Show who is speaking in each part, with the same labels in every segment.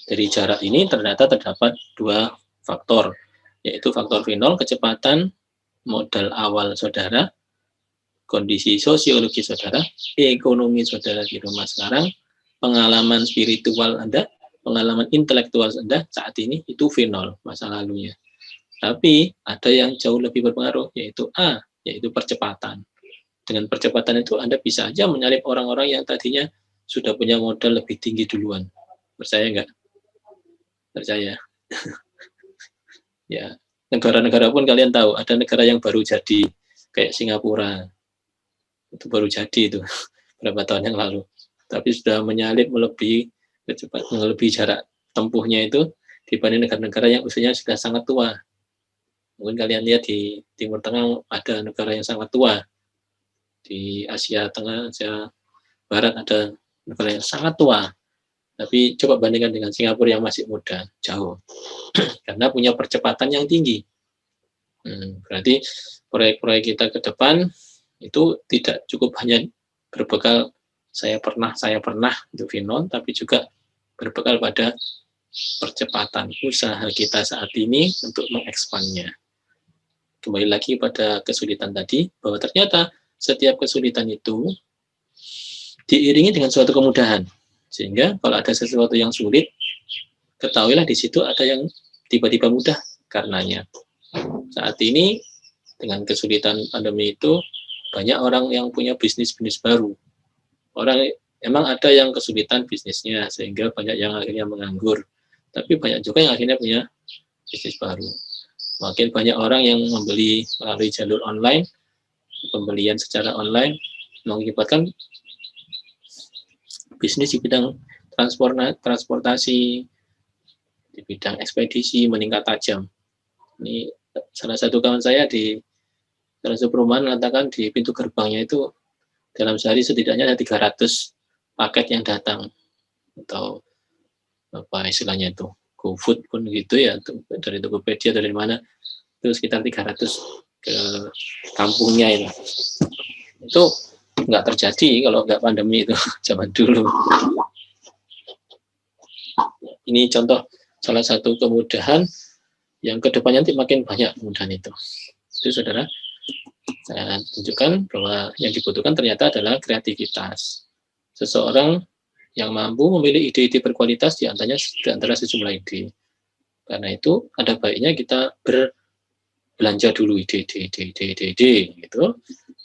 Speaker 1: Dari jarak ini ternyata terdapat dua faktor, yaitu faktor V0, kecepatan modal awal saudara, kondisi sosiologi saudara, ekonomi saudara di rumah sekarang, pengalaman spiritual Anda, pengalaman intelektual Anda saat ini itu V0 masa lalunya. Tapi ada yang jauh lebih berpengaruh, yaitu A, yaitu percepatan. Dengan percepatan itu Anda bisa aja menyalip orang-orang yang tadinya sudah punya modal lebih tinggi duluan. Percaya nggak? Percaya. Ya, negara-negara pun kalian tahu, ada negara yang baru jadi, kayak Singapura. Itu baru jadi itu berapa tahun yang lalu. Tapi sudah menyalip melebihi jarak tempuhnya itu dibanding negara-negara yang usianya sudah sangat tua. Mungkin kalian lihat di Timur Tengah ada negara yang sangat tua. Di Asia Tengah, Asia Barat ada negara yang sangat tua. Tapi coba bandingkan dengan Singapura yang masih muda, jauh. Karena punya percepatan yang tinggi. Berarti proyek-proyek kita ke depan itu tidak cukup hanya berbekal saya pernah itu V0, tapi juga berbekal pada percepatan usaha kita saat ini untuk mengekspannya. Kembali lagi pada kesulitan tadi, bahwa ternyata setiap kesulitan itu diiringi dengan suatu kemudahan. Sehingga kalau ada sesuatu yang sulit, ketahuilah di situ ada yang tiba-tiba mudah karenanya. Saat ini dengan kesulitan pandemi itu banyak orang yang punya bisnis-bisnis baru. Orang emang ada yang kesulitan bisnisnya sehingga banyak yang akhirnya menganggur. Tapi banyak juga yang akhirnya punya bisnis baru. Makin banyak orang yang membeli melalui jalur online, pembelian secara online mengakibatkan bisnis di bidang transportasi, di bidang ekspedisi meningkat tajam. Ini salah satu kawan saya di salah satu perumahan mengatakan di pintu gerbangnya itu dalam sehari setidaknya ada 300 paket yang datang, atau apa istilahnya itu, GoFood pun gitu ya, dari Tokopedia dari mana, itu sekitar 300 ke kampungnya itu. Itu nggak terjadi kalau nggak pandemi itu zaman dulu. Ini contoh salah satu kemudahan yang kedepannya nanti makin banyak kemudahan itu. Itu saudara, saya tunjukkan bahwa yang dibutuhkan ternyata adalah kreativitas. Seseorang yang mampu memilih ide-ide berkualitas di antara sejumlah ide. Karena itu ada baiknya kita berbelanja dulu ide gitu.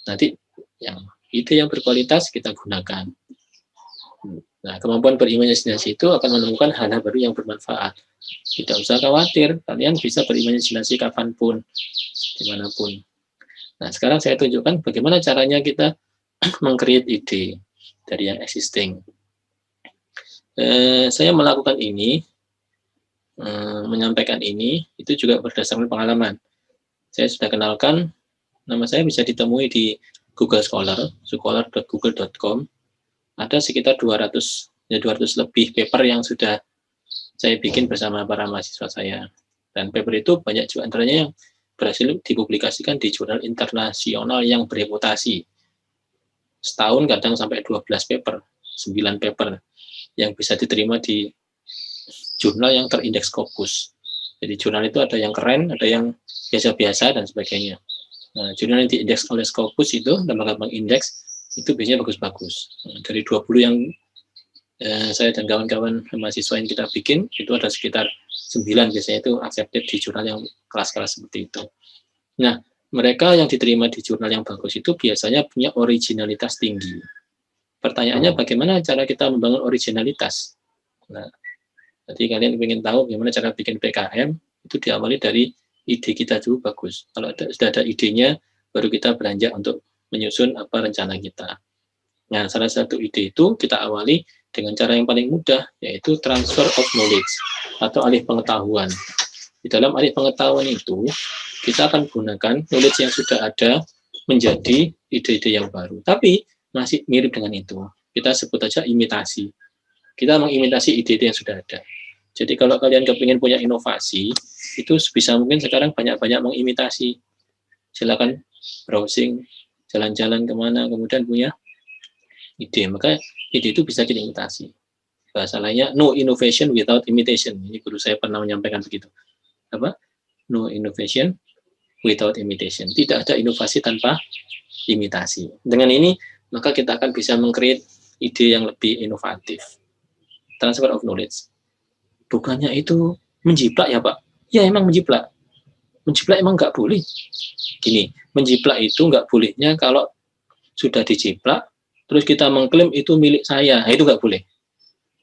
Speaker 1: Nanti yang ide yang berkualitas kita gunakan. Nah, kemampuan berimajinasi itu akan menemukan hal-hal baru yang bermanfaat. Tidak usah khawatir, kalian bisa berimajinasi kapanpun, dimanapun. Nah, sekarang saya tunjukkan bagaimana caranya kita meng-create ide dari yang existing. Saya melakukan ini, menyampaikan ini, itu juga berdasarkan pengalaman. Saya sudah kenalkan, nama saya bisa ditemui di Google Scholar, scholar.google.com. Ada sekitar 200 lebih paper yang sudah saya bikin bersama para mahasiswa saya. Dan paper itu banyak juga antaranya yang berhasil dipublikasikan di jurnal internasional yang bereputasi. Setahun kadang sampai 12 paper, 9 paper yang bisa diterima di jurnal yang terindeks Scopus. Jadi jurnal itu ada yang keren, ada yang biasa-biasa dan sebagainya. Nah, jurnal yang diindeks oleh Scopus itu, lembaga indeks, itu biasanya bagus-bagus. Nah, dari 20 yang saya dan kawan-kawan mahasiswa yang kita bikin, itu ada sekitar 9 biasanya itu accepted di jurnal yang kelas-kelas seperti itu. Nah, mereka yang diterima di jurnal yang bagus itu biasanya punya originalitas tinggi. Pertanyaannya bagaimana cara kita membangun originalitas? Nah, jadi kalian ingin tahu bagaimana cara bikin PKM, itu diawali dari ide kita dulu bagus. Kalau sudah ada idenya, baru kita beranjak untuk menyusun apa rencana kita. Nah, salah satu ide itu kita awali dengan cara yang paling mudah, yaitu transfer of knowledge atau alih pengetahuan. Di dalam alih pengetahuan itu, kita akan gunakan knowledge yang sudah ada menjadi ide-ide yang baru. Tapi masih mirip dengan itu. Kita sebut aja imitasi. Kita mengimitasi ide-ide yang sudah ada. Jadi kalau kalian kepingin punya inovasi, itu sebisa mungkin sekarang banyak-banyak mengimitasi. Silakan browsing, jalan-jalan kemana, kemudian punya ide. Maka ide itu bisa kita imitasi. Bahasa lainnya no innovation without imitation. Ini guru saya pernah menyampaikan begitu. Apa? No innovation without imitation. Tidak ada inovasi tanpa imitasi. Dengan ini maka kita akan bisa meng-create ide yang lebih inovatif. Transfer of knowledge. Bukannya itu menjiplak ya Pak? Ya emang menjiplak. Menjiplak emang nggak boleh. Gini, menjiplak itu nggak bolehnya kalau sudah dijiplak, terus kita mengklaim itu milik saya, itu nggak boleh.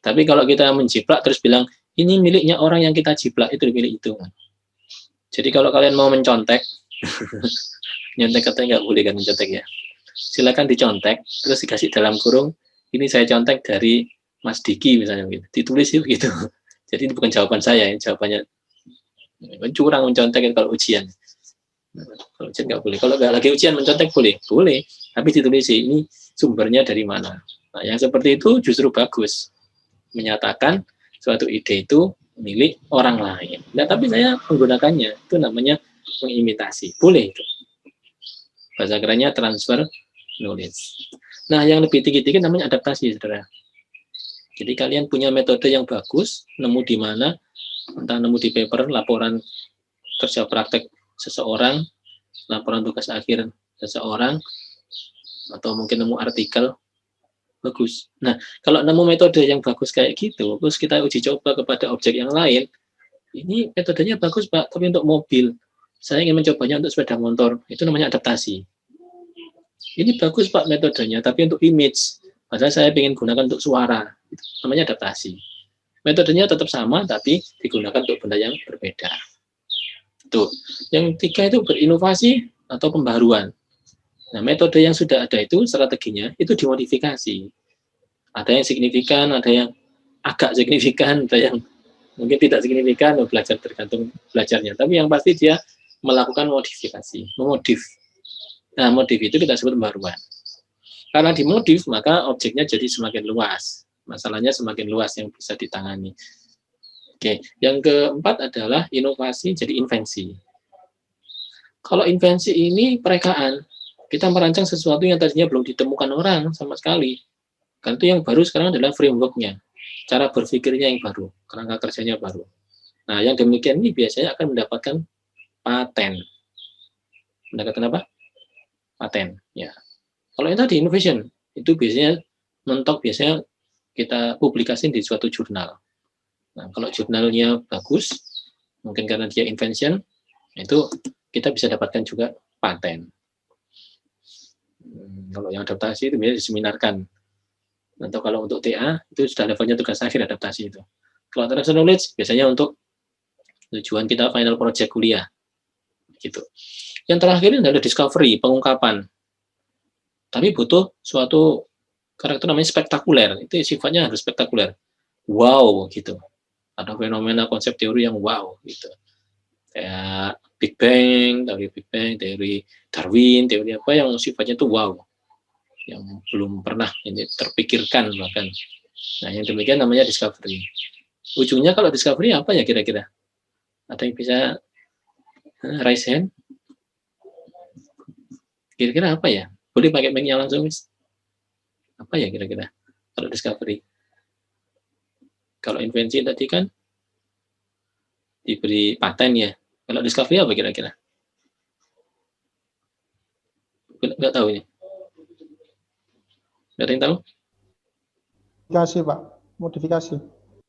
Speaker 1: Tapi kalau kita menjiplak terus bilang, ini miliknya orang yang kita jiplak, itu milik itu. Jadi kalau kalian mau mencontek, nyontek katanya nggak boleh kan mencontek ya. Silakan dicontek, terus dikasih dalam kurung, ini saya contek dari Mas Diki misalnya gitu. Ditulis itu gitu. Jadi ini bukan jawaban saya, jawabannya curang mencontek kalau ujian. Kalau ujian nggak boleh. Kalau nggak lagi ujian mencontek boleh, boleh. Tapi ditulis ini sumbernya dari mana. Nah, yang seperti itu justru bagus. Menyatakan suatu ide itu milik orang lain. Nah, tapi saya menggunakannya, itu namanya mengimitasi. Boleh itu. Bahasa kerennya transfer knowledge. Nah, yang lebih tinggi-tinggi namanya adaptasi, saudara. Jadi kalian punya metode yang bagus, nemu di mana, entah nemu di paper, laporan kerja praktek seseorang, laporan tugas akhir seseorang, atau mungkin nemu artikel, bagus. Nah, kalau nemu metode yang bagus kayak gitu, terus kita uji coba kepada objek yang lain, ini metodenya bagus Pak, tapi untuk mobil, saya ingin mencobanya untuk sepeda motor, itu namanya adaptasi. Ini bagus Pak metodenya, tapi untuk image, padahal saya ingin gunakan untuk suara, itu namanya adaptasi. Metodenya tetap sama, tapi digunakan untuk benda yang berbeda. Tuh. Yang tiga itu berinovasi atau pembaruan. Nah, metode yang sudah ada itu strateginya itu dimodifikasi. Ada yang signifikan, ada yang agak signifikan, ada yang mungkin tidak signifikan, belajar tergantung belajarnya. Tapi yang pasti dia melakukan modifikasi, memodif. Nah, modif itu kita sebut pembaruan. Karena dimodif, maka objeknya jadi semakin luas. Masalahnya semakin luas yang bisa ditangani. Oke, yang keempat adalah inovasi jadi invensi. Kalau invensi ini perekaan, kita merancang sesuatu yang tadinya belum ditemukan orang sama sekali. Kan itu yang baru sekarang adalah framework-nya, cara berpikirnya yang baru, kerangka kerjanya baru. Nah, yang demikian ini biasanya akan mendapatkan paten. Mendapatkan apa? Paten. Ya. Kalau yang tadi innovation, itu biasanya mentok biasanya kita publikasi di suatu jurnal. Nah, kalau jurnalnya bagus, mungkin karena dia invention, itu kita bisa dapatkan juga paten. Kalau yang adaptasi itu biasanya diseminarkan. Atau kalau untuk TA, itu sudah levelnya tugas akhir adaptasi itu. Kalau transfer knowledge, biasanya untuk tujuan kita final project kuliah. Gitu. Yang terakhir adalah discovery, pengungkapan. Tapi butuh suatu karakter namanya spektakuler. Itu sifatnya harus spektakuler. Wow, gitu. Ada fenomena konsep teori yang wow, gitu. Kayak Big Bang, teori Darwin, teori apa yang sifatnya itu wow. Yang belum pernah ini terpikirkan bahkan. Nah, yang demikian namanya discovery. Ujungnya kalau discovery apa ya kira-kira? Ada yang bisa raise hand? Kira-kira apa ya? Boleh pakai mic-nya langsung, Miss? Apa ya kira-kira kalau discovery? Kalau invensi tadi kan diberi paten ya. Kalau discovery apa kira-kira? Nggak tahu ini. Nggak ada yang tahu?
Speaker 2: Modifikasi, Pak. Modifikasi.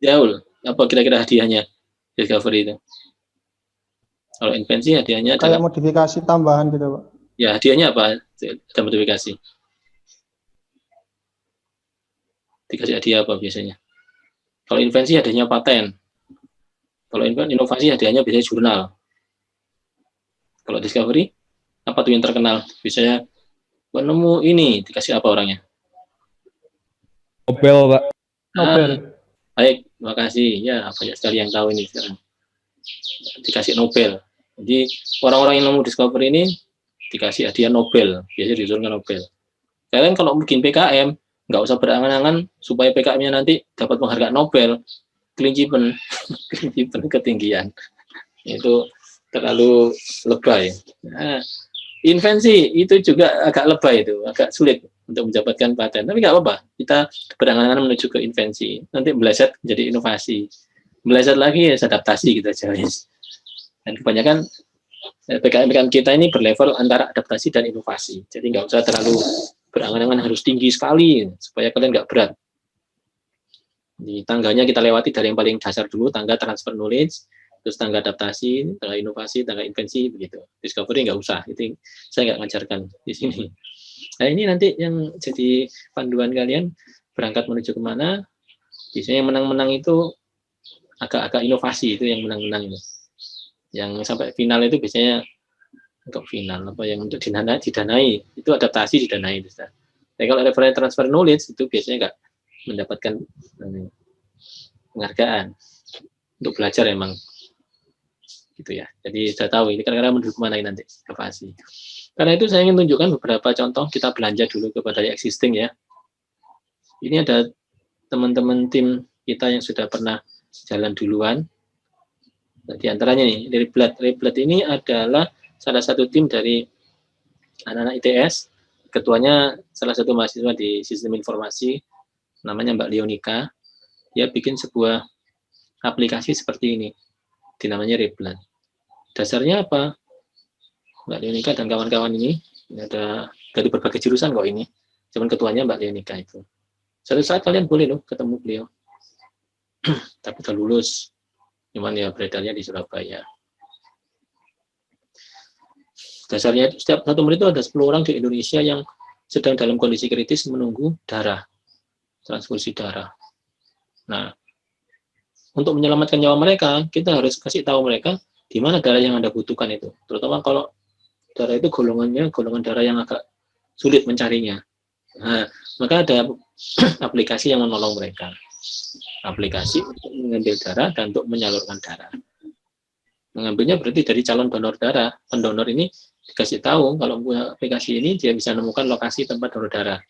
Speaker 1: Jauh. Apa kira-kira hadiahnya discovery itu? Kalau invensi hadiahnya
Speaker 2: kayak modifikasi tambahan gitu, Pak.
Speaker 1: Ya, hadiahnya apa? Ada modifikasi. Dikasih hadiah apa biasanya? Kalau invensi hadiahnya paten. Kalau inovasi hadiahnya biasanya jurnal. Kalau discovery, apa tuh yang terkenal? Biasanya penemu ini dikasih apa orangnya?
Speaker 3: Nobel, Pak.
Speaker 2: Nobel.
Speaker 1: Baik, terima kasih. Ya, banyak sekali yang tahu ini sekarang. Dikasih Nobel. Jadi orang-orang yang nemu discovery ini dikasih hadiah Nobel. Biasanya diturunkan Nobel. Kalian kalau bikin PKM, nggak usah berangan-angan supaya PKM-nya nanti dapat penghargaan Nobel. Kelincipen, kelincipen ketinggian. Itu terlalu lebay. Nah, invensi itu juga agak lebay itu, agak sulit. untuk mendapatkan paten. Tapi nggak apa-apa, kita berangan-angan menuju ke invensi. Nanti meleset menjadi inovasi. Meleset lagi ya adaptasi gitu aja. Dan kebanyakan PKM kita ini berlevel antara adaptasi dan inovasi. Jadi nggak usah terlalu berangan-angan harus tinggi sekali supaya kalian nggak berat. Di tangganya kita lewati dari yang paling dasar dulu, tangga transfer knowledge, terus tangga adaptasi, tangga inovasi, tangga invensi, begitu. Discovery nggak usah, itu saya nggak ngajarkan di sini. Nah ini nanti yang jadi panduan kalian berangkat menuju kemana. Biasanya yang menang-menang itu agak-agak inovasi, itu yang menang-menang. Yang sampai final itu biasanya untuk final, apa yang untuk didanai itu adaptasi didanai. Tapi kalau reference transfer knowledge itu biasanya nggak mendapatkan penghargaan untuk belajar emang gitu ya. Jadi saya tahu ini kira-kira menuju kemana ini nanti inovasi. Karena itu saya ingin tunjukkan beberapa contoh. Kita belanja dulu kepada yang existing ya. Ini ada teman-teman tim kita yang sudah pernah jalan duluan. Nah, di antaranya nih, dari Reblat ini adalah salah satu tim dari anak-anak ITS. Ketuanya salah satu mahasiswa di sistem informasi, namanya Mbak Leonika. Dia bikin sebuah aplikasi seperti ini, dinamanya Reblat. Dasarnya apa? Mbak Leonika dan kawan-kawan ini ada dari berbagai jurusan kok ini. Cuman ketuanya Mbak Leonika itu. Suatu saat kalian boleh loh ketemu beliau. Tapi udah lulus. Cuman ya beredarnya di Surabaya. Dasarnya setiap 1 menit itu ada 10 orang di Indonesia yang sedang dalam kondisi kritis menunggu darah, transfusi darah. Nah, untuk menyelamatkan nyawa mereka, kita harus kasih tahu mereka di mana darah yang Anda butuhkan itu. Terutama kalau darah itu golongan darah yang agak sulit mencarinya. Nah, maka ada aplikasi yang menolong mereka. Aplikasi untuk mengambil darah dan untuk menyalurkan darah. Mengambilnya berarti dari calon donor darah. Pendonor ini dikasih tahu kalau punya aplikasi ini dia bisa menemukan lokasi tempat donor darah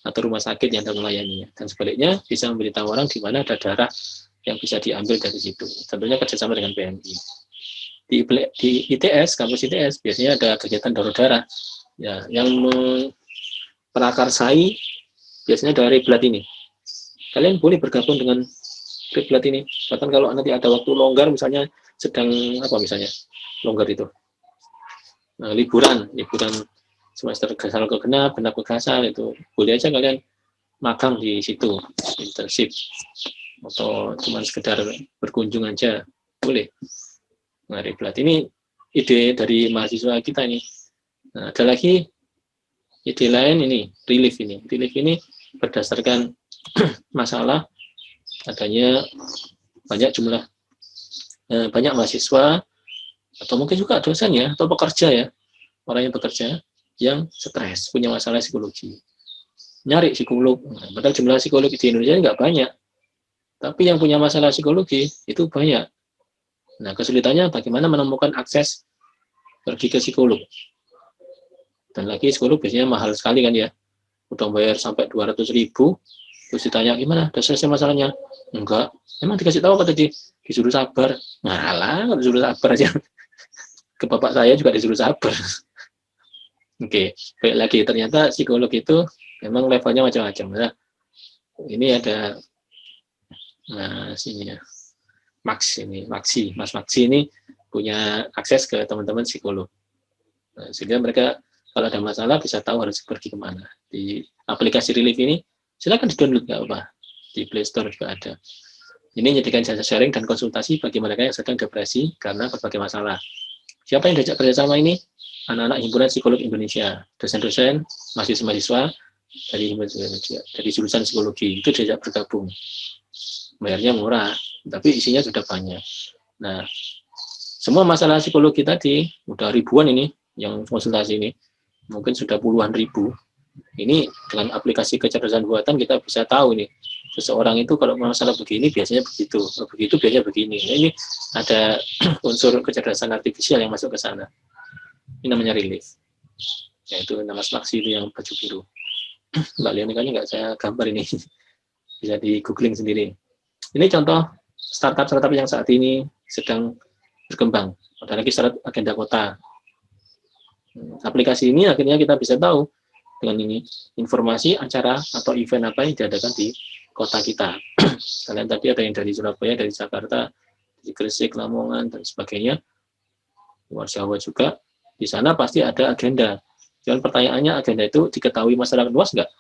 Speaker 1: atau rumah sakit yang akan melayaninya. Dan sebaliknya bisa memberitahu orang di mana ada darah yang bisa diambil dari situ. Tentunya kerjasama dengan PMI. Di ITS, kampus ITS biasanya ada kegiatan donor darah. Ya, yang memprakarsai biasanya dari Reblat ini. Kalian boleh bergabung dengan Reblat ini. Bahkan kalau nanti ada waktu longgar, misalnya sedang apa misalnya longgar itu, nah, liburan semester gasal ke genap ke gasal itu boleh aja kalian magang di situ, internship atau cuma sekedar berkunjung aja boleh. Nah, Reblat ini ide dari mahasiswa kita ini. Nah, ada lagi ide lain ini, relief ini berdasarkan masalah adanya banyak mahasiswa atau mungkin juga dosen ya atau pekerja ya, orang yang bekerja yang stres, punya masalah psikologi, nyari psikolog. Nah, padahal jumlah psikolog di Indonesia nggak banyak, tapi yang punya masalah psikologi itu banyak. Nah, kesulitannya bagaimana menemukan akses pergi ke psikolog. Dan lagi psikolog biasanya mahal sekali kan ya, udah bayar sampai 200.000. Terus ditanya gimana, udah selesai masalahnya? Enggak. Emang dikasih tahu apa tadi? Disuruh sabar. Ngalah, disuruh sabar aja. Ke bapak saya juga disuruh sabar. Oke, baik lagi. Ternyata psikolog itu memang levelnya macam-macam. Nah, ini ada sini ya. Mas Maksi ini punya akses ke teman-teman psikolog. Nah, sehingga mereka kalau ada masalah bisa tahu harus pergi kemana. Di aplikasi Relief ini silakan di-download, nggak apa, di Play Store juga ada. Ini menyediakan jasa sharing dan konsultasi bagi mereka yang sedang depresi karena berbagai masalah. Siapa yang diajak kerjasama ini? Anak-anak Himpunan Psikolog Indonesia, dosen-dosen, mahasiswa-mahasiswa dari jurusan psikologi itu diajak bergabung. Bayarnya murah, tapi isinya sudah banyak. Nah, semua masalah psikologi tadi udah ribuan ini yang konsultasi ini, mungkin sudah puluhan ribu. Ini dengan aplikasi kecerdasan buatan kita bisa tahu nih seseorang itu kalau masalah begini biasanya begitu biasanya begini. Nah, ini ada unsur kecerdasan artifisial yang masuk ke sana. Ini namanya Relief. Yaitu nama Maksi itu yang baju biru. Mbak Leonika ini nggak saya gambar ini, bisa di googling sendiri. Ini contoh startup yang saat ini sedang berkembang. Ada lagi startup agenda kota. Aplikasi ini akhirnya kita bisa tahu dengan ini informasi acara atau event apa yang diadakan di kota kita. Kalian tadi ada yang dari Surabaya, dari Jakarta, dari Gresik, Lamongan, dan sebagainya, luar Jawa juga. Di sana pasti ada agenda. Jangan pertanyaannya, agenda itu diketahui masyarakat luas nggak?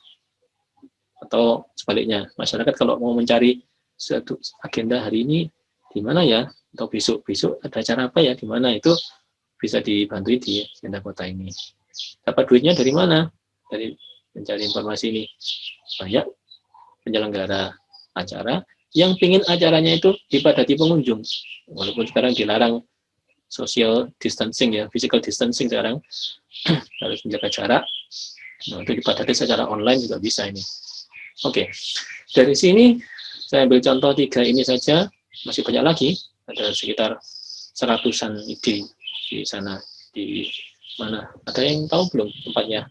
Speaker 1: Atau sebaliknya, masyarakat kalau mau mencari suatu agenda hari ini di mana ya? Atau besok ada acara apa ya? Di mana itu bisa dibantu di agenda kota ini. Dapat duitnya dari mana? Dari mencari informasi ini. Banyak penyelenggara acara yang pingin acaranya itu dipadati pengunjung. Walaupun sekarang dilarang social distancing ya, physical distancing sekarang harus menjaga jarak. Nah, itu dipadati secara online juga bisa ini. Oke, dari sini saya ambil contoh 3 ini saja, masih banyak lagi, ada sekitar 100-an ide di sana. Di mana? Ada yang tahu belum tempatnya?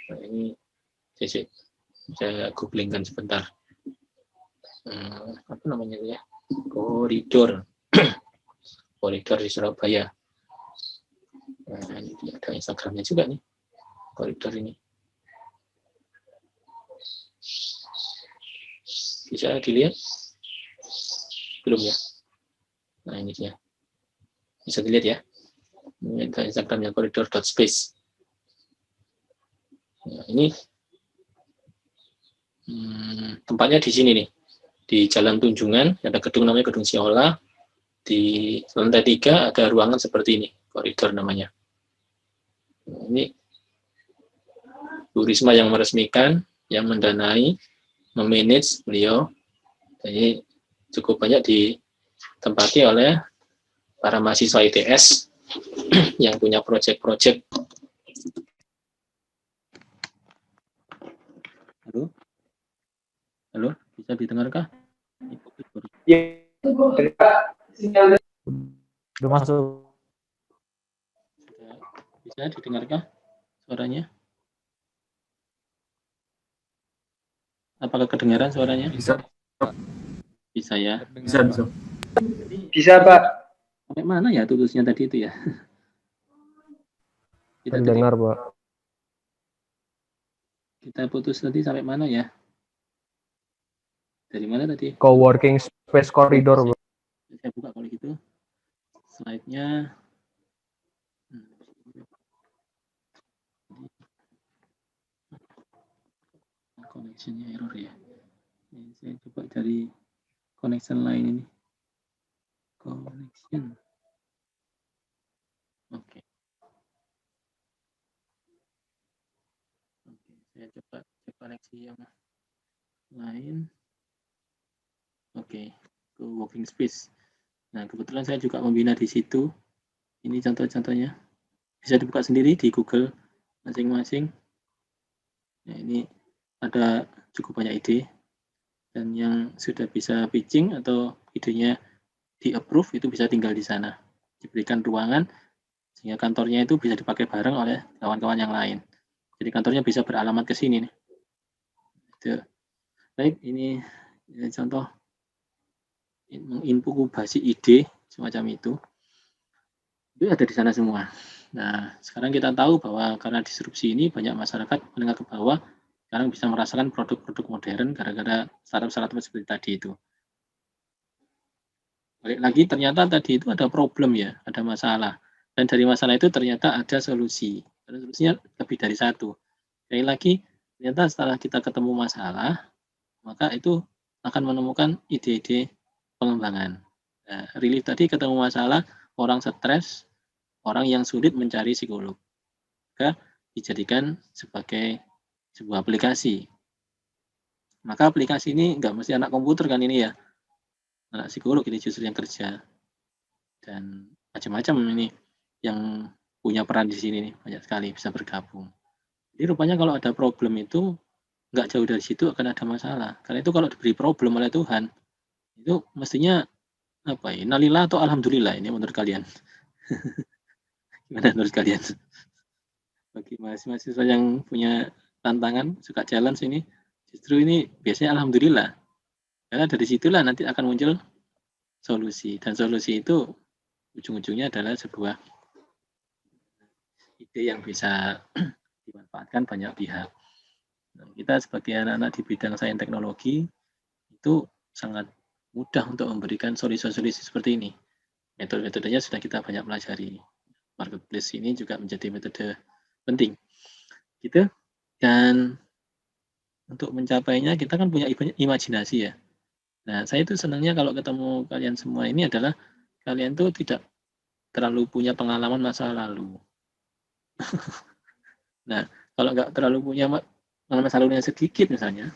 Speaker 1: Nah, ini saya googlingkan sebentar. Apa namanya ya? Koridor. Koridor di Surabaya. Nah, ini ada Instagramnya juga nih, koridor ini. Bisa dilihat? Belum ya? Nah, ini dia. Bisa dilihat ya? Ini ada Instagramnya koridor.space. Nah, ini tempatnya di sini nih. Di Jalan Tunjungan, ada gedung namanya Gedung Siola. Di lantai 3 ada ruangan seperti ini, koridor namanya. Nah, ini Bu Risma yang meresmikan, yang mendanai, memanage beliau. Jadi cukup banyak ditempati oleh para mahasiswa ITS yang punya proyek-proyek. Halo? Halo, bisa didengarkah?
Speaker 3: Ya, udah masuk.
Speaker 1: Bisa didengarkah suaranya? Apakah kedengaran suaranya?
Speaker 3: Bisa.
Speaker 1: Bisa ya.
Speaker 3: Bisa. Bisa, Pak.
Speaker 1: Sampai mana ya tulisnya tadi itu ya? Kita
Speaker 3: Mendengar, Pak.
Speaker 1: Kita putus tadi sampai mana ya? Dari mana tadi?
Speaker 3: Coworking space corridor, Pak.
Speaker 1: Saya buka kalau gitu. Slide-nya. Connection-nya error ya. Ini saya coba cari connection lain ini. Connection. Oke. Saya coba cek koneksi yang lain. Oke, ke working space. Nah, kebetulan saya juga membina di situ. Ini contoh-contohnya. Bisa dibuka sendiri di Google masing-masing. Nah, ini ada cukup banyak ide. Dan yang sudah bisa pitching atau idenya di-approve itu bisa tinggal di sana. Diberikan ruangan sehingga kantornya itu bisa dipakai bareng oleh kawan-kawan yang lain. Jadi kantornya bisa beralamat ke sini nih. Itu. Baik, ini contoh inkubasi ide semacam itu ada di sana semua. Nah, sekarang kita tahu bahwa karena disrupsi ini banyak masyarakat menengah ke bawah sekarang bisa merasakan produk-produk modern gara-gara startup-startup seperti tadi itu. Balik lagi ternyata tadi itu ada problem ya, ada masalah. Dan dari masalah itu ternyata ada solusi. Dan solusinya lebih dari satu. Sekali lagi, ternyata setelah kita ketemu masalah, maka itu akan menemukan ide-ide pengembangan. Nah, Relief tadi ketemu masalah, orang stres, orang yang sulit mencari psikolog. Maka dijadikan sebagai sebuah aplikasi. Maka aplikasi ini nggak mesti anak komputer kan ini ya. Anak psikolog ini justru yang kerja. Dan macam-macam ini yang punya peran di sini nih, banyak sekali bisa bergabung. Jadi rupanya kalau ada problem itu nggak jauh dari situ akan ada masalah. Karena itu kalau diberi problem oleh Tuhan, itu mestinya apa ya? Innalillah atau alhamdulillah ini menurut kalian? Gimana menurut kalian? Bagi mahasiswa yang punya tantangan, suka challenge ini, justru ini biasanya alhamdulillah. Karena dari situlah nanti akan muncul solusi. Dan solusi itu ujung-ujungnya adalah sebuah ide yang bisa dimanfaatkan banyak pihak. Nah, kita sebagai anak-anak di bidang sains teknologi itu sangat mudah untuk memberikan solusi-solusi seperti ini. Metode-metodenya sudah kita banyak pelajari. Marketplace ini juga menjadi metode penting. Gitu. Dan untuk mencapainya kita kan punya imajinasi ya. Nah, saya itu senangnya kalau ketemu kalian semua ini adalah kalian tuh tidak terlalu punya pengalaman masa lalu. Nah, kalau nggak terlalu punya pengalaman masa lalunya sedikit misalnya,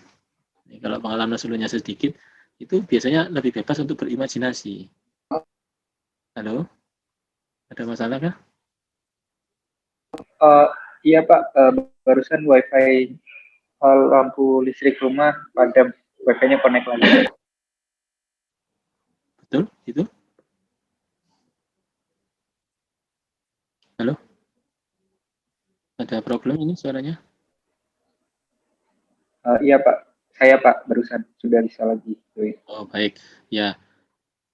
Speaker 1: kalau pengalaman masa lalunya sedikit, itu biasanya lebih bebas untuk berimajinasi. Halo? Ada masalah kah?
Speaker 4: Iya Pak, barusan wifi lampu listrik rumah padam, wifi-nya connect lagi.
Speaker 1: Betul? Itu? Halo? Ada problem ini suaranya?
Speaker 4: Iya Pak, saya Pak barusan sudah bisa lagi.
Speaker 1: Oh baik, ya.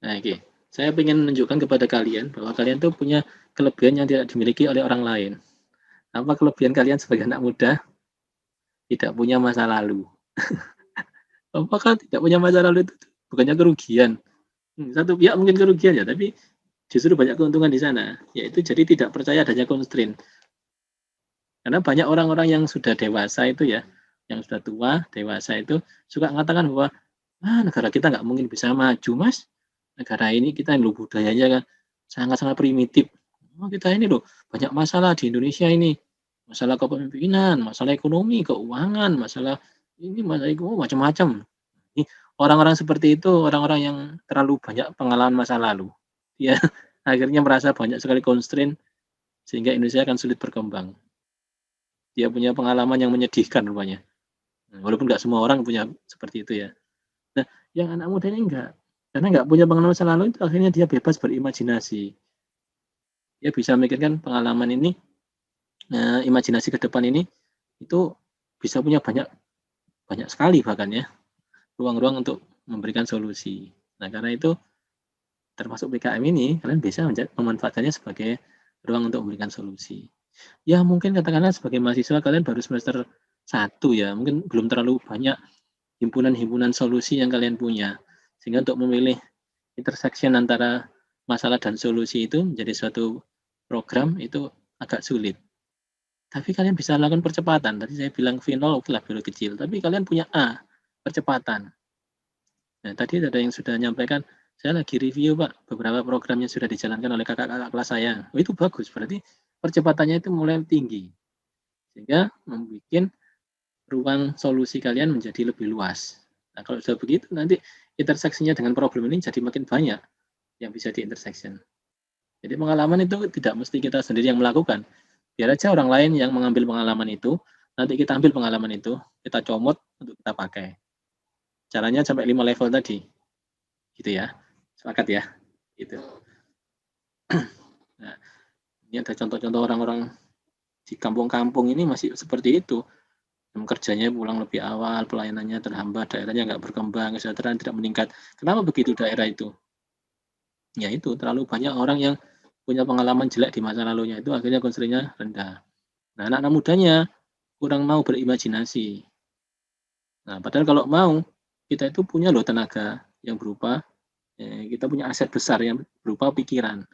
Speaker 1: Nah, oke. Saya ingin menunjukkan kepada kalian bahwa kalian tuh punya kelebihan yang tidak dimiliki oleh orang lain. Apa kelebihan kalian sebagai anak muda? Tidak punya masa lalu. Apakah tidak punya masa lalu itu bukannya kerugian? Satu pihak mungkin kerugian ya, tapi justru banyak keuntungan di sana, yaitu jadi tidak percaya adanya constraint. Karena banyak orang-orang yang sudah dewasa itu ya, yang sudah tua, dewasa itu suka mengatakan bahwa negara kita nggak mungkin bisa maju, Mas. Negara ini kita loh budayanya kan sangat-sangat primitif. Oh, kita ini loh banyak masalah di Indonesia ini. Masalah kepemimpinan, masalah ekonomi, keuangan, masalah ini, masalah itu macam-macam. Orang-orang seperti itu, orang-orang yang terlalu banyak pengalaman masa lalu. Dia akhirnya merasa banyak sekali constraint sehingga Indonesia akan sulit berkembang. Dia punya pengalaman yang menyedihkan rupanya. Walaupun nggak semua orang punya seperti itu ya. Nah, yang anak muda ini enggak. Karena nggak punya pengalaman masa lalu itu akhirnya dia bebas berimajinasi. Dia bisa memikirkan pengalaman ini, imajinasi ke depan ini itu bisa punya banyak sekali bahkan ya ruang-ruang untuk memberikan solusi. Nah, karena itu termasuk PKM ini kalian bisa memanfaatkannya sebagai ruang untuk memberikan solusi. Ya mungkin katakanlah sebagai mahasiswa kalian baru semester 1 ya, mungkin belum terlalu banyak himpunan-himpunan solusi yang kalian punya. Sehingga untuk memilih intersection antara masalah dan solusi itu menjadi suatu program itu agak sulit. Tapi kalian bisa lakukan percepatan. Tadi saya bilang V0 oke lah biru kecil, tapi kalian punya A, percepatan. Nah, tadi ada yang sudah menyampaikan, saya lagi review Pak, beberapa program yang sudah dijalankan oleh kakak-kakak kelas saya. Oh, itu bagus, berarti percepatannya itu mulai tinggi. Sehingga membuat ruang solusi kalian menjadi lebih luas. Nah, kalau sudah begitu, nanti interseksinya dengan problem ini jadi makin banyak yang bisa di-intersection. Jadi pengalaman itu tidak mesti kita sendiri yang melakukan. Biar aja orang lain yang mengambil pengalaman itu, nanti kita ambil pengalaman itu, kita comot untuk kita pakai. Caranya sampai 5 level tadi. Gitu ya. Sepakat ya. Gitu. Nah, ini ada contoh-contoh orang-orang di kampung-kampung ini masih seperti itu. Kerjanya pulang lebih awal, pelayanannya terhambat, daerahnya nggak berkembang, kesejahteraan tidak meningkat. Kenapa begitu daerah itu? Ya itu, terlalu banyak orang yang punya pengalaman jelek di masa lalunya itu akhirnya constraint-nya rendah. Nah, anak-anak mudanya kurang mau berimajinasi. Nah, padahal kalau mau, kita itu punya loh tenaga yang berupa, kita punya aset besar yang berupa pikiran,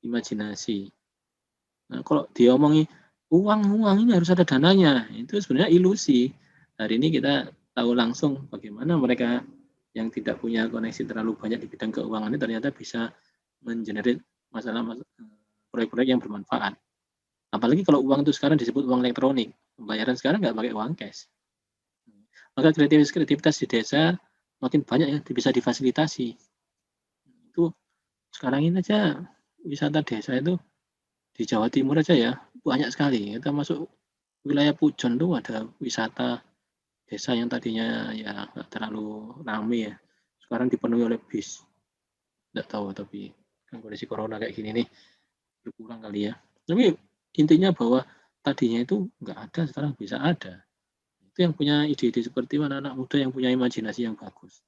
Speaker 1: imajinasi. Nah, kalau diomongi, uang ini harus ada dananya, itu sebenarnya ilusi. Hari ini kita tahu langsung bagaimana mereka yang tidak punya koneksi terlalu banyak di bidang keuangan ini ternyata bisa mengenerate proyek-proyek yang bermanfaat. Apalagi kalau uang itu sekarang disebut uang elektronik, pembayaran sekarang nggak pakai uang cash. Maka kreativitas di desa makin banyak yang bisa difasilitasi. Itu sekarang ini aja wisata desa itu di Jawa Timur aja ya banyak sekali. Kita masuk wilayah Pujon tuh ada wisata desa yang tadinya ya nggak terlalu ramai ya. Sekarang dipenuhi oleh bis. Nggak tahu tapi kan kondisi corona kayak gini nih berkurang kali ya. Tapi intinya bahwa tadinya itu nggak ada, sekarang bisa ada. Itu yang punya ide-ide seperti anak-anak muda yang punya imajinasi yang bagus.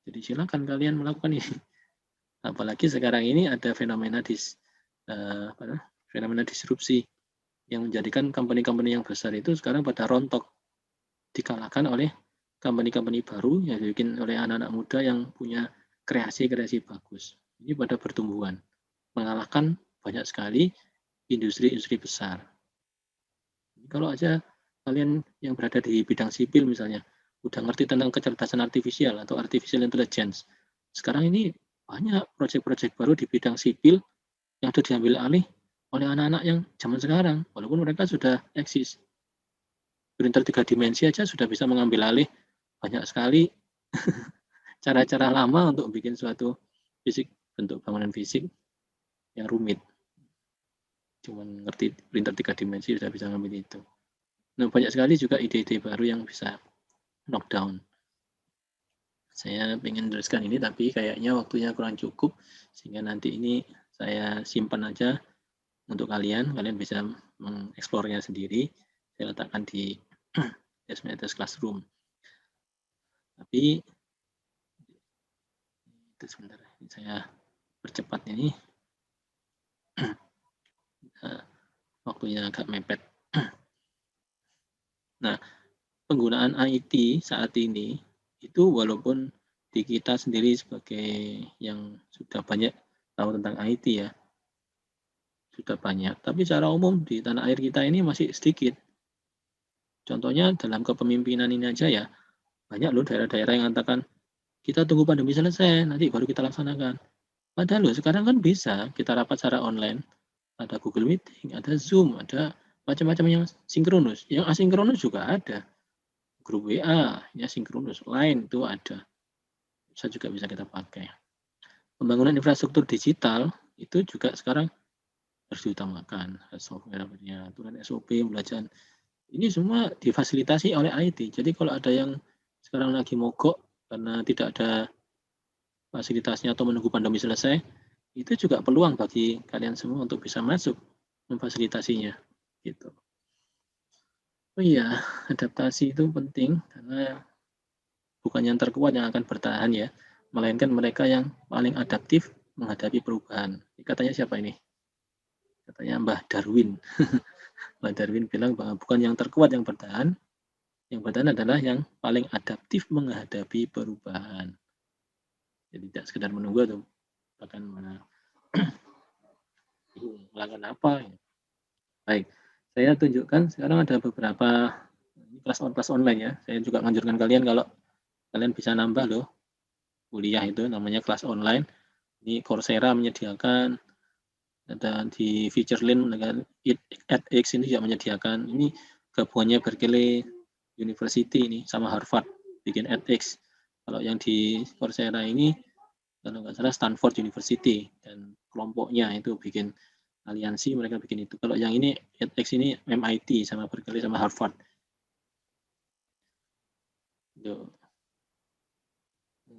Speaker 1: Jadi silakan kalian melakukan ini. Apalagi sekarang ini ada fenomena disrupsi yang menjadikan company-company yang besar itu sekarang pada rontok, dikalahkan oleh company-company baru yang dibikin oleh anak-anak muda yang punya kreasi-kreasi bagus. Ini pada pertumbuhan, mengalahkan banyak sekali industri-industri besar. Kalau aja kalian yang berada di bidang sipil misalnya, udah ngerti tentang kecerdasan artifisial atau artificial intelligence, sekarang ini banyak proyek-proyek baru di bidang sipil yang sudah diambil alih oleh anak-anak yang zaman sekarang, walaupun mereka sudah eksis. Printer 3 dimensi aja sudah bisa mengambil alih banyak sekali cara-cara lama untuk bikin suatu fisik, bentuk bangunan fisik yang rumit. Cuman ngerti printer 3 dimensi sudah bisa ngambil itu. Nah, banyak sekali juga ide-ide baru yang bisa knockdown. Saya ingin teruskan ini, tapi kayaknya waktunya kurang cukup, sehingga nanti ini saya simpan aja untuk kalian. Kalian bisa mengeksplornya sendiri. Saya letakkan di Desmetes Classroom. Tapi itu sebentar, saya percepat ini. Waktunya agak mepet. Nah, penggunaan IT saat ini itu walaupun di kita sendiri sebagai yang sudah banyak tahu tentang IT ya, sudah banyak, tapi secara umum di tanah air kita ini masih sedikit. Contohnya dalam kepemimpinan ini aja ya, banyak loh daerah-daerah yang mengatakan kita tunggu pandemi selesai, nanti baru kita laksanakan. Padahal loh sekarang kan bisa kita rapat secara online, ada Google Meeting, ada Zoom, ada macam-macam yang sinkronus. Yang asinkronus juga ada. Grup WA, ya sinkronus, lain itu ada. Bisa juga bisa kita pakai. Pembangunan infrastruktur digital itu juga sekarang harus diutamakan. Software-nya, aturan SOP, pembelajaran. Ini semua difasilitasi oleh IT. Jadi kalau ada yang sekarang lagi mogok karena tidak ada fasilitasnya atau menunggu pandemi selesai, itu juga peluang bagi kalian semua untuk bisa masuk memfasilitasinya. Gitu. Oh iya, adaptasi itu penting karena bukan yang terkuat yang akan bertahan ya, melainkan mereka yang paling adaptif menghadapi perubahan. Katanya siapa ini? Katanya Mbah Darwin. Mbah Darwin bilang bahwa bukan yang terkuat yang bertahan adalah yang paling adaptif menghadapi perubahan. Jadi tidak sekedar menunggu atau bahkan melakukan apa. Baik, saya tunjukkan sekarang ada beberapa kelas online ya. Saya juga menganjurkan kalian kalau kalian bisa nambah loh kuliah itu namanya kelas online. Ini Coursera menyediakan, ada di FeatureLearn dengan edX ini juga menyediakan. Ini gabungannya Berkeley University ini sama Harvard bikin edX. Kalau yang di Coursera ini kalau nggak salah Stanford University dan kelompoknya itu bikin aliansi, mereka bikin itu. Kalau yang ini edX ini MIT sama Berkeley sama Harvard.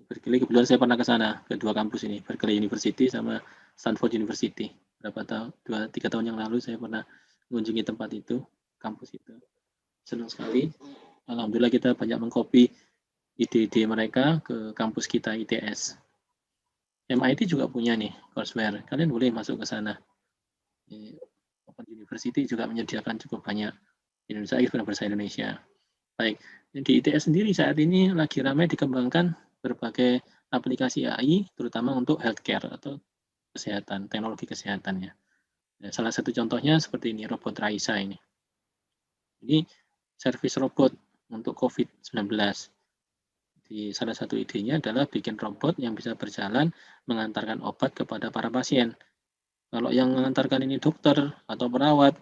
Speaker 1: Berkeley kebetulan saya pernah ke sana, ke dua kampus ini, Berkeley University sama Stanford University. Berapa tahun, 2-3 tahun yang lalu saya pernah mengunjungi tempat itu, kampus itu. Senang sekali. Alhamdulillah kita banyak mengcopy ide-ide mereka ke kampus kita ITS. MIT juga punya nih courseware. Kalian boleh masuk ke sana. Open University juga menyediakan cukup banyak. Indonesia Bahasa Indonesia. Baik, di ITS sendiri saat ini lagi ramai dikembangkan berbagai aplikasi AI, terutama untuk healthcare atau kesehatan, teknologi kesehatannya. Nah, salah satu contohnya seperti ini, robot Raisa ini. Ini servis robot untuk COVID-19. Di salah satu idenya adalah bikin robot yang bisa berjalan mengantarkan obat kepada para pasien. Kalau yang mengantarkan ini dokter atau perawat,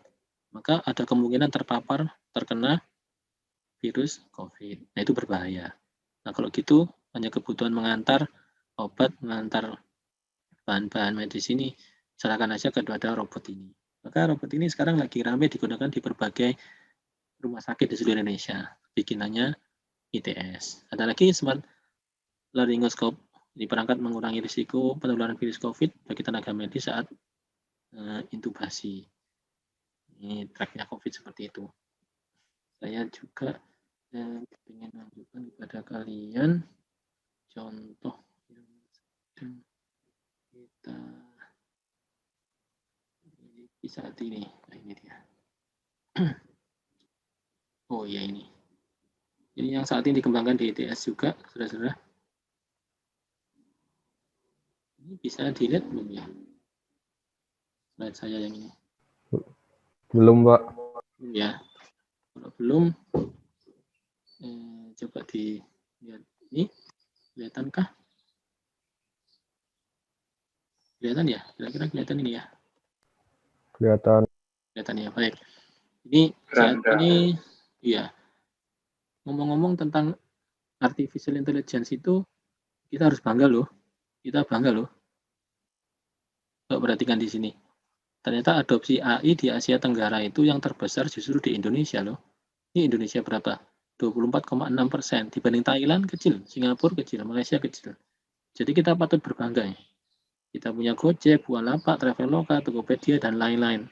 Speaker 1: maka ada kemungkinan terkena virus COVID. Nah, itu berbahaya. Nah, kalau gitu, hanya kebutuhan mengantar obat, mengantar bahan-bahan medis ini, serahkan aja kepada robot ini. Maka robot ini sekarang lagi ramai digunakan di berbagai rumah sakit di seluruh Indonesia. Bikinannya ITS. Ada lagi Smart Laryngoscope. Ini perangkat mengurangi risiko penularan virus COVID bagi tenaga medis saat intubasi. Ini tracknya COVID seperti itu. Saya juga ingin menunjukkan kepada kalian contoh yang sedang kita miliki saat ini. Nah, ini dia. Oh ya ini. Ini yang saat ini dikembangkan di ITS juga, saudara-saudara. Ini bisa dilihat belum ya? Slide saya yang ini.
Speaker 3: Belum, Pak.
Speaker 1: Ya, kalau belum, coba dilihat ini, kelihatankah? Kelihatan ya? Kira-kira kelihatan ini ya?
Speaker 3: Kelihatan.
Speaker 1: Kelihatan ya, baik. Ini saat ini, ya, ngomong-ngomong tentang artificial intelligence itu, kita harus bangga loh. Kita bangga loh. Coba perhatikan di sini. Ternyata adopsi AI di Asia Tenggara itu yang terbesar justru di Indonesia loh. Ini Indonesia berapa? 24,6%. Dibanding Thailand kecil, Singapura kecil, Malaysia kecil. Jadi kita patut berbangga ya. Kita punya Gojek, Bukalapak, Traveloka, Tokopedia, dan lain-lain.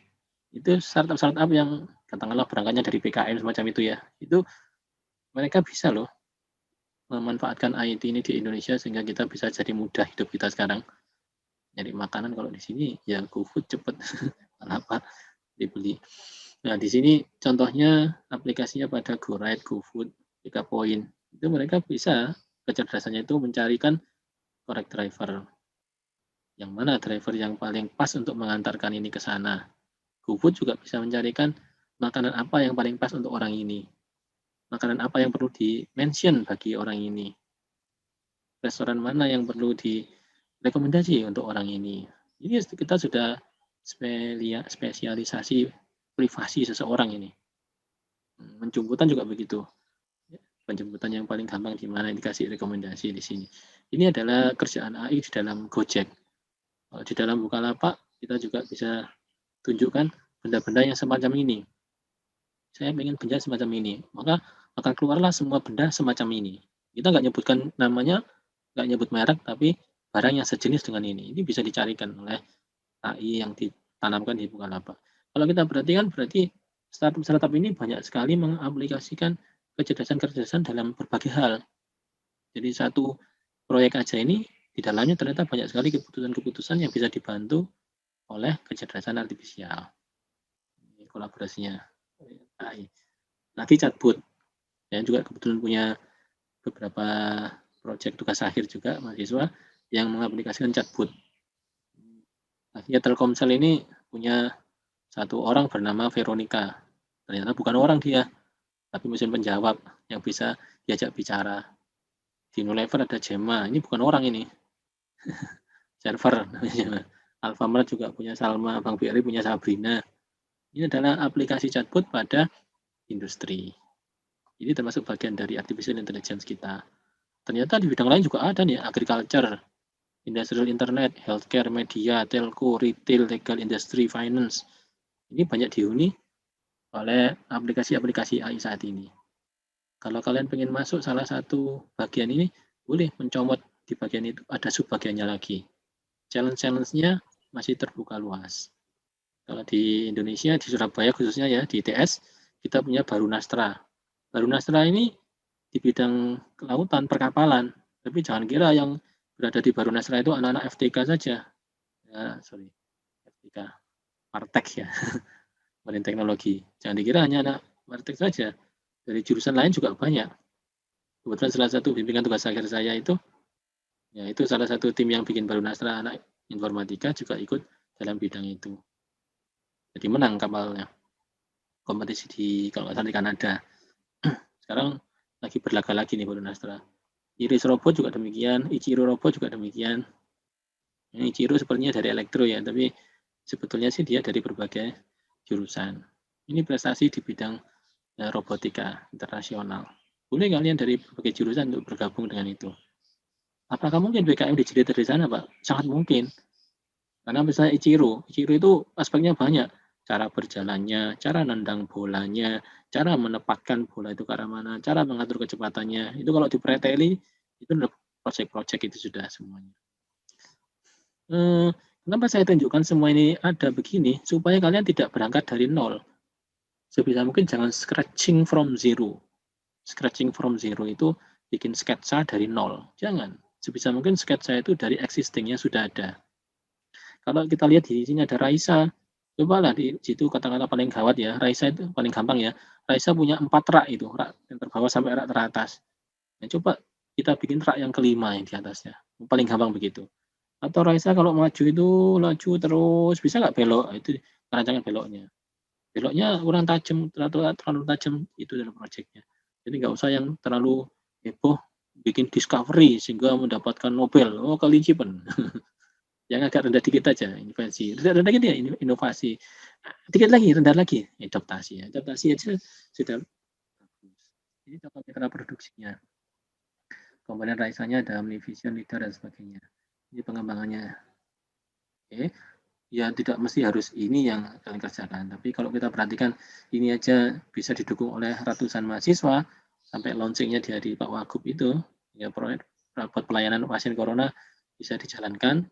Speaker 1: Itu startup-startup yang katakanlah berangkatnya dari PKM semacam itu ya. Itu mereka bisa loh memanfaatkan IT ini di Indonesia sehingga kita bisa jadi mudah hidup kita sekarang. Nyari makanan kalau di sini ya GoFood cepet, apa dibeli. Nah di sini contohnya aplikasinya pada GoRide, GoFood, Pick-up-Point itu mereka bisa kecerdasannya itu mencarikan correct driver. Yang mana driver yang paling pas untuk mengantarkan ini ke sana. GoFood juga bisa mencarikan makanan apa yang paling pas untuk orang ini. Makanan apa yang perlu di-mention bagi orang ini. Restoran mana yang perlu direkomendasi untuk orang ini. Ini kita sudah spesialisasi privasi seseorang ini. Penjemputan juga begitu. Penjemputan yang paling gampang di mana dikasih rekomendasi di sini. Ini adalah kerjaan AI di dalam Gojek. Di dalam Bukalapak kita juga bisa tunjukkan benda-benda yang semacam ini. Saya ingin benda semacam ini, maka akan keluarlah semua benda semacam ini. Kita nggak nyebutkan namanya, nggak nyebut merek, tapi barang yang sejenis dengan ini. Ini bisa dicarikan oleh AI yang ditanamkan di Bukalapak. Kalau kita perhatikan, berarti startup ini banyak sekali mengaplikasikan kecerdasan dalam berbagai hal. Jadi satu proyek aja ini, di dalamnya ternyata banyak sekali keputusan-keputusan yang bisa dibantu oleh kecerdasan artifisial. Ini kolaborasinya AI. Lagi chatbot. Saya juga kebetulan punya beberapa proyek tugas akhir juga mahasiswa yang mengaplikasikan chatbot. Akhirnya Telkomsel ini punya satu orang bernama Veronica. Ternyata bukan orang dia, tapi mesin penjawab yang bisa diajak bicara. Di Unilever ada Gemma, ini bukan orang ini. Server namanya. Alfamart juga punya Salma, Bank BRI punya Sabrina. Ini adalah aplikasi chatbot pada industri. Ini termasuk bagian dari artificial intelligence kita. Ternyata di bidang lain juga ada nih, agriculture, industrial internet, healthcare, media, telco, retail, legal industry, finance. Ini banyak dihuni oleh aplikasi-aplikasi AI saat ini. Kalau kalian pengen masuk salah satu bagian ini, boleh mencomot di bagian itu, ada subbagiannya lagi. Challenge-challenge-nya masih terbuka luas. Kalau di Indonesia, di Surabaya khususnya ya, di ITS, kita punya Barunastra. Barunastra ini di bidang kelautan, perkapalan. Tapi jangan kira yang berada di Barunastra itu anak-anak FTK saja. Ya, sorry. FTK. Partek ya. Marine Teknologi. Jangan dikira hanya anak Partek saja. Dari jurusan lain juga banyak. Kebetulan salah satu bimbingan tugas akhir saya itu, ya itu salah satu tim yang bikin Barunastra anak informatika juga ikut dalam bidang itu. Jadi menang kapalnya. Kompetisi di kalau nggak salah di Kanada. Sekarang lagi berlaga lagi nih Barunastra. Iris Robot juga demikian, Ichiro Robot juga demikian. Ini Ichiro sepertinya dari elektro ya, tapi sebetulnya sih dia dari berbagai jurusan. Ini prestasi di bidang robotika internasional. Boleh kalian dari berbagai jurusan untuk bergabung dengan itu. Apakah mungkin BKM dijerit dari sana, Pak? Sangat mungkin. Karena misalnya Ichiro itu aspeknya banyak. Cara berjalannya, cara nendang bolanya, cara menepatkan bola itu ke arah mana, cara mengatur kecepatannya. Itu kalau dipreteli, itu udah proyek-proyek itu sudah semuanya. Kenapa saya tunjukkan semua ini ada begini? Supaya kalian tidak berangkat dari nol. Sebisa mungkin jangan scratching from zero. Scratching from zero itu bikin sketsa dari nol. Jangan. Sebisa mungkin sketsa itu dari existing-nya sudah ada. Kalau kita lihat di sini ada Raisa, Cobalah di situ kata-kata paling gawat ya, Raisa itu paling gampang ya. Raisa punya 4 rak itu, rak yang terbawah sampai rak teratas. Nah, coba kita bikin rak yang kelima yang di atasnya. Paling gampang begitu. Atau Raisa kalau maju itu laju terus, bisa nggak belok? Nah, itu kerancangan beloknya. Beloknya kurang tajam, terlalu tajam, itu dalam proyeknya. Jadi nggak usah yang terlalu heboh bikin discovery sehingga mendapatkan Nobel. Oh, kelinci-pen. Yang agak rendah dikit aja, inovasi. Rendah dikit ya, inovasi. Dikit lagi, rendah lagi, adaptasi. Adaptasi aja sudah bagus. Ini contoh mitra produksinya. Komponen Raisanya ada Omnivision, Leader, dan sebagainya. Ini pengembangannya. Oke. Ya tidak mesti harus ini yang kalian kerjakan. Tapi kalau kita perhatikan, ini aja bisa didukung oleh ratusan mahasiswa, sampai launchingnya di hari Pak Wagub itu, ya proyek buat pelayanan pasien corona bisa dijalankan.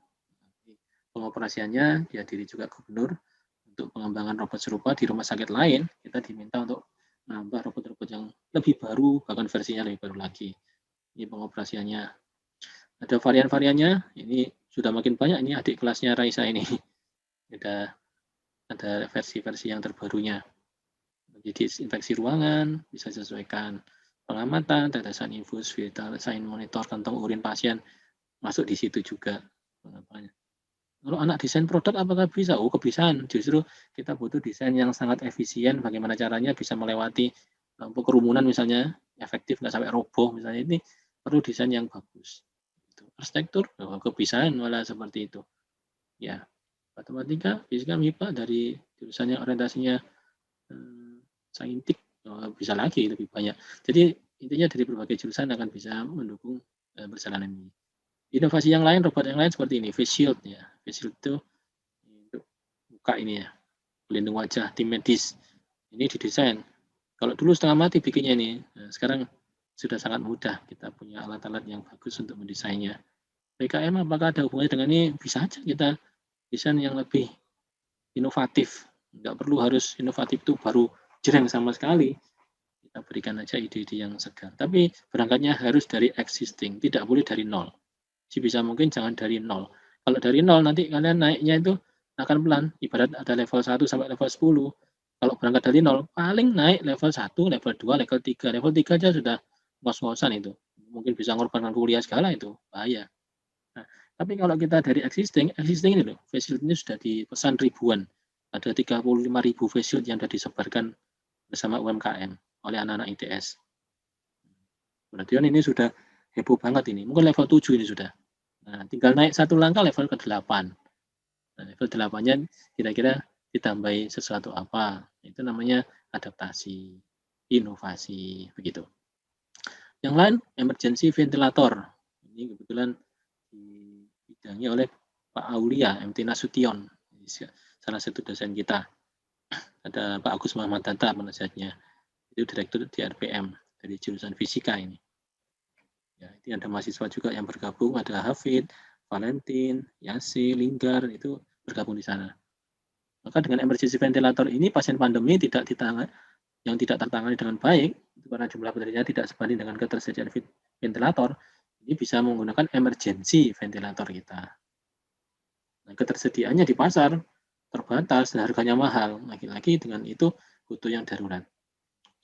Speaker 1: Pengoperasiannya dihadiri juga gubernur. Untuk pengembangan robot serupa di rumah sakit lain, kita diminta untuk menambah robot-robot yang lebih baru, bahkan versinya lebih baru lagi. Ini pengoperasiannya. Ada varian-variannya, ini sudah makin banyak, ini adik kelasnya Raisa ini. Ada versi-versi yang terbarunya. Jadi infeksi ruangan, bisa disesuaikan pengamatan, tetesan infus, vital sign monitor, kantong urin pasien, masuk di situ juga pengapaannya. Kalau anak desain produk apakah bisa? Oh, kebisaan. Justru kita butuh desain yang sangat efisien. Bagaimana caranya bisa melewati kerumunan misalnya, efektif nggak sampai roboh misalnya. Ini perlu desain yang bagus. Arsitektur, kebisaan malah seperti itu. Ya, matematika, fisika, MIPA dari jurusannya orientasinya saintik bisa lagi lebih banyak. Jadi intinya dari berbagai jurusan akan bisa mendukung perjalanan ini. Inovasi yang lain, robot yang lain seperti ini, face shield ya. Face shield itu untuk buka ini ya, pelindung wajah tim medis. Ini didesain. Kalau dulu setengah mati bikinnya ini, nah, sekarang sudah sangat mudah. Kita punya alat-alat yang bagus untuk mendesainnya. PKM apakah ada hubungannya dengan ini? Bisa aja kita desain yang lebih inovatif. Nggak perlu harus inovatif itu baru jreng sama sekali. Kita berikan aja ide-ide yang segar. Tapi berangkatnya harus dari existing, tidak boleh dari nol. Sebisa mungkin jangan dari nol. Kalau dari nol nanti kalian naiknya itu akan pelan. Ibarat ada level 1 sampai level 10. Kalau berangkat dari nol, paling naik level 1, level 2, level 3. Level 3 aja sudah ngos-ngosan itu. Mungkin bisa ngorbankan kuliah segala itu. Bahaya. Nah, tapi kalau kita dari existing ini loh, face shield ini sudah dipesan ribuan. Ada 35.000 face shield yang sudah disebarkan bersama UMKM oleh anak-anak ITS. Berarti kan ini sudah heboh banget ini. Mungkin level 7 ini sudah. Nah, tinggal naik satu langkah level ke-8. Nah, level 8-nya kira-kira ditambahi sesuatu apa. Itu namanya adaptasi, inovasi, begitu. Yang lain, emergency ventilator. Ini kebetulan dibidangi oleh Pak Aulia, MT Nasution, salah satu dosen kita. Ada Pak Agus Muhammad Danta penasihatnya. Itu direktur di RPM dari jurusan fisika ini. Ya, ini ada mahasiswa juga yang bergabung, ada Hafid, Valentin, Yasi, Linggar, itu bergabung di sana. Maka dengan emergency ventilator ini pasien pandemi yang tidak tertangani dengan baik, karena jumlah penderita tidak sebanding dengan ketersediaan ventilator, ini bisa menggunakan emergency ventilator kita. Nah, ketersediaannya di pasar terbatas dan harganya mahal. Lagi-lagi dengan itu butuh yang darurat.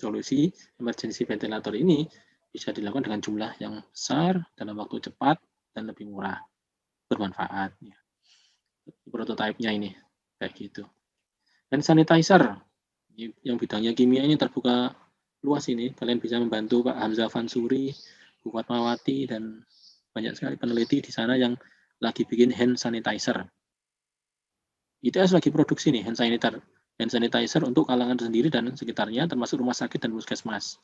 Speaker 1: Solusi emergency ventilator ini bisa dilakukan dengan jumlah yang besar dalam waktu cepat dan lebih murah, bermanfaat. Prototipenya ini kayak gitu. Dan sanitizer yang bidangnya kimia ini terbuka luas ini. Kalian bisa membantu Pak Hamzah Fansuri, Bu Fatmawati, dan banyak sekali peneliti di sana yang lagi bikin hand sanitizer. ITS lagi produksi nih hand sanitizer untuk kalangan sendiri dan sekitarnya, termasuk rumah sakit dan puskesmas.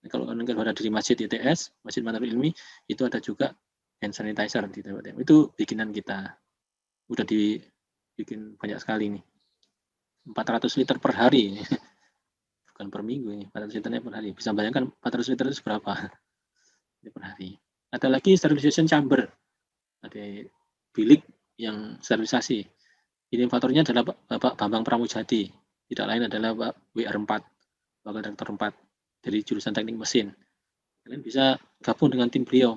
Speaker 1: Kalau kalian berada di masjid ITS, Masjid Manarul Ilmi, itu ada juga hand sanitizer di tempat itu bikinan kita. Udah dibikin banyak sekali nih. 400 liter per hari. Bukan per minggu ini, 400 liternya per hari. Bisa bayangkan 400 liter itu berapa? Per hari. Ada lagi sterilization chamber. Ada bilik yang sterilisasi. Inovatornya adalah Bapak Bambang Pramujadi. Tidak lain adalah Pak WR4, Wakil Rektor 4 dari jurusan teknik mesin. Kalian bisa gabung dengan tim beliau.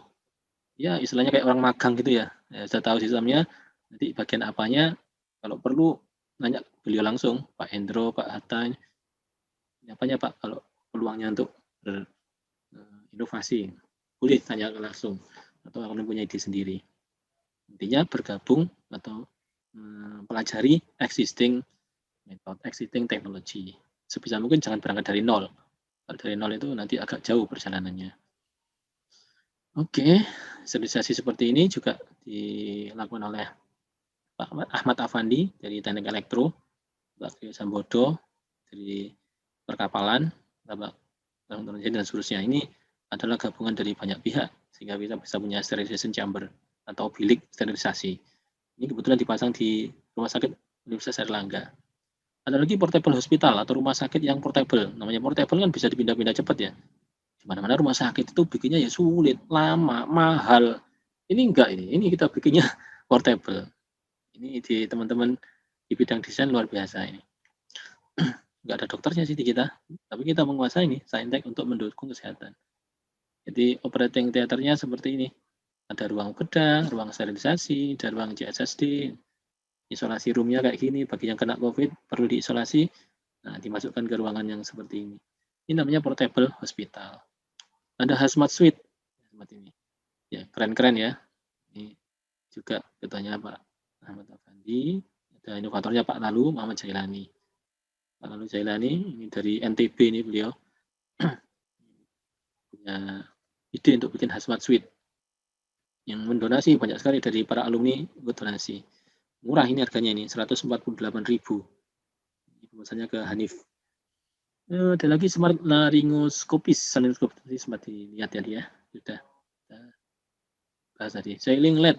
Speaker 1: Ya, istilahnya kayak orang magang gitu ya. Saya tahu sistemnya, nanti bagian apanya, kalau perlu nanya beliau langsung, Pak Hendro, Pak Hatta, apanya Pak kalau peluangnya untuk berinovasi, boleh tanya langsung atau akan punya ide sendiri. Intinya bergabung atau pelajari existing method, existing technology. Sebisa mungkin jangan berangkat dari nol. Kalau dari nol itu nanti agak jauh perjalanannya. Oke, standarisasi seperti ini juga dilakukan oleh Pak Ahmad Afandi dari Teknik Elektro, Pak Kyo Sambodo dari perkapalan, Bapak dan seterusnya. Ini adalah gabungan dari banyak pihak sehingga kita bisa punya sterilization chamber atau bilik sterilisasi. Ini kebetulan dipasang di Rumah Sakit Universitas Airlangga. Ada lagi portable hospital atau rumah sakit yang portable. Namanya portable kan bisa dipindah-pindah cepat ya. Di mana-mana rumah sakit itu bikinnya ya sulit, lama, mahal. Ini enggak ini kita bikinnya portable. Ini di teman-teman di bidang desain luar biasa ini. Enggak ada dokternya sih di kita, tapi kita menguasai ini saintek untuk mendukung kesehatan. Jadi operating theater-nya seperti ini. Ada ruang bedah, ruang sterilisasi, ada ruang CSSD, isolasi room-nya kayak gini, bagi yang kena COVID perlu diisolasi, nah dimasukkan ke ruangan yang seperti ini. Ini namanya portable hospital. Ada hazmat suite, seperti ini. Ya, keren-keren ya. Ini juga ketuanya Pak Ahmad Afandi, ada inovatornya Pak Lalu, Muhammad Jailani. Pak Lalu Jailani, ini dari NTB ini beliau, punya ide untuk bikin hazmat suite. Yang mendonasi banyak sekali dari para alumni ikut donasi. Murah ini harganya ini, 148.000. Pemesannya ke Hanif. Ada lagi smart laryngoskopis, tadi sempat dilihat ya dia. Sudah bahas tadi. Sailing LED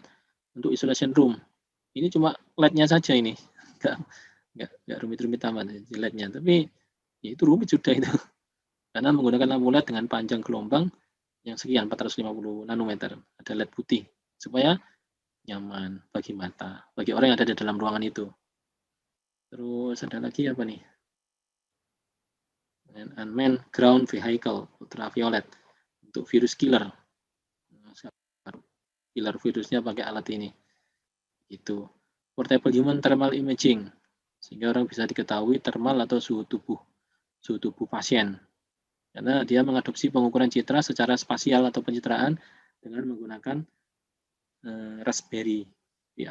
Speaker 1: untuk isolation room. Ini cuma LED-nya saja ini. Enggak rumit-rumit amat LED-nya, tapi ya itu rumit sudah itu. Karena menggunakan lampu LED dengan panjang gelombang yang sekian 450 nanometer. Ada LED putih supaya nyaman bagi mata, bagi orang yang ada di dalam ruangan itu. Terus ada lagi apa nih? Unmanned ground vehicle ultraviolet untuk virus killer. Killer virusnya pakai alat ini. Itu. Portable human thermal imaging sehingga orang bisa diketahui thermal atau suhu tubuh pasien. Karena dia mengadopsi pengukuran citra secara spasial atau pencitraan dengan menggunakan Raspberry Pi.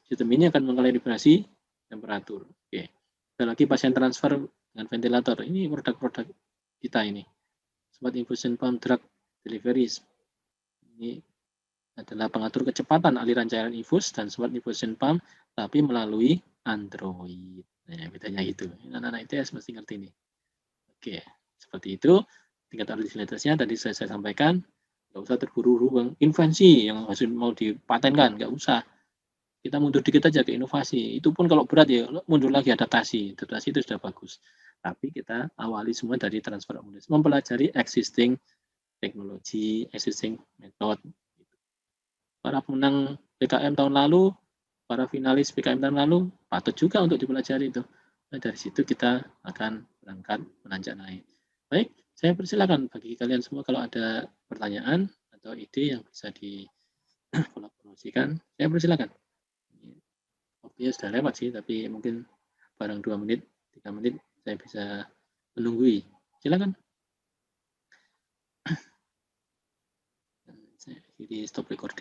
Speaker 1: Sistem ini akan mengkalibrasi temperatur. Oke. Ada lagi pasien transfer dengan ventilator. Ini produk-produk kita ini. Smart infusion pump drug deliveries. Ini adalah pengatur kecepatan aliran cairan infus dan smart infusion pump, tapi melalui Android. Nah, bedanya itu. Anak-anak ITS mesti ngerti ini. Oke, seperti itu. Tingkat originalitasnya tadi saya sampaikan. Nggak usah terburu-buru bang. Invensi yang masih mau dipatenkan, nggak usah. Kita mundur dikit aja ke inovasi. Itu pun kalau berat ya mundur lagi adaptasi. Adaptasi itu sudah bagus. Tapi kita awali semua dari transfer awareness. Mempelajari existing teknologi, existing method. Para pemenang PKM tahun lalu, para finalis PKM tahun lalu, patut juga untuk dipelajari itu. Nah, dari situ kita akan berangkat menanjak naik. Baik, saya persilakan bagi kalian semua kalau ada pertanyaan atau ide yang bisa dikolaborasikan, saya persilakan. Waktunya sudah lewat sih, tapi mungkin barang 2 menit, 3 menit saya bisa menunggui. Silakan. Saya di stop recording.